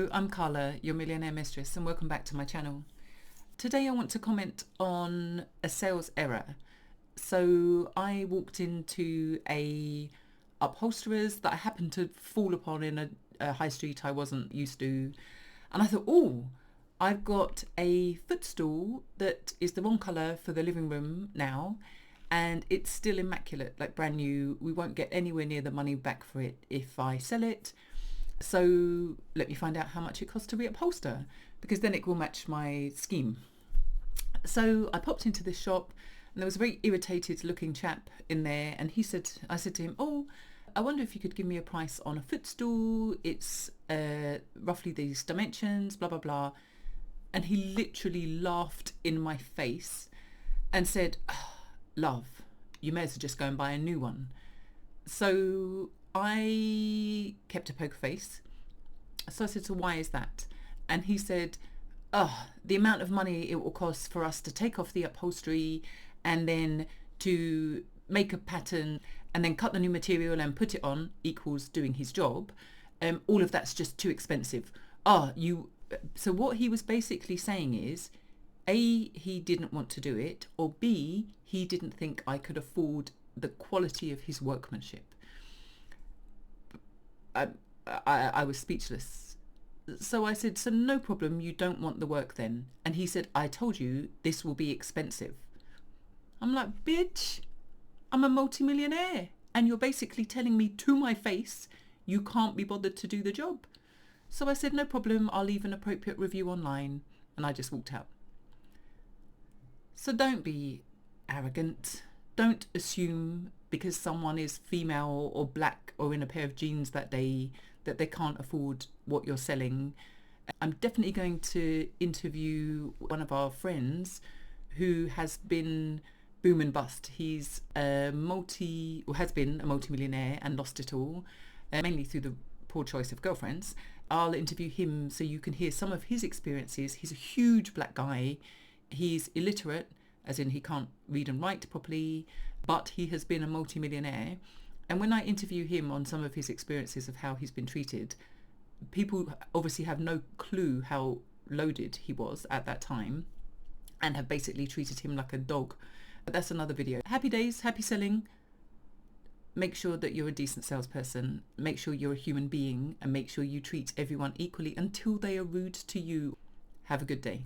Hello, I'm Carla, your millionaire mistress, and welcome back to my channel. Today I want to comment on a sales error. So I walked into a upholsterer's that I happened to fall upon in a high street I wasn't used to, and I thought, oh, I've got a footstool that is the wrong colour for the living room now, and it's still immaculate, like brand new. We won't get anywhere near the money back for it if I sell it. So let me find out how much it costs to reupholster, because then it will match my scheme. So I popped into this shop and there was a very irritated looking chap in there, and I said to him, oh, I wonder if you could give me a price on a footstool. It's roughly these dimensions, blah, blah, blah. And he literally laughed in my face and said, oh, love, you may as well just go and buy a new one. So I kept a poker face. So I said, so why is that? And he said, oh, the amount of money it will cost for us to take off the upholstery and then to make a pattern and then cut the new material and put it on equals doing his job. All of that's just too expensive. So what he was basically saying is, A, he didn't want to do it, or B, he didn't think I could afford the quality of his workmanship. I was speechless. So I said, so no problem, you don't want the work then? And he said, I told you this will be expensive. I'm like, bitch, I'm a multi-millionaire and you're basically telling me to my face you can't be bothered to do the job. So I said, no problem, I'll leave an appropriate review online, and I just walked out. So don't be arrogant. Don't assume because someone is female or black or in a pair of jeans that day that they can't afford what you're selling. I'm definitely going to interview one of our friends who has been boom and bust. He's has been a multi-millionaire and lost it all, mainly through the poor choice of girlfriends. I'll interview him so you can hear some of his experiences. He's a huge black guy. He's illiterate, as in he can't read and write properly, but he has been a multi-millionaire. And when I interview him on some of his experiences of how he's been treated, people obviously have no clue how loaded he was at that time and have basically treated him like a dog. But that's another video. Happy days, happy selling. Make sure that you're a decent salesperson. Make sure you're a human being, and make sure you treat everyone equally until they are rude to you. Have a good day.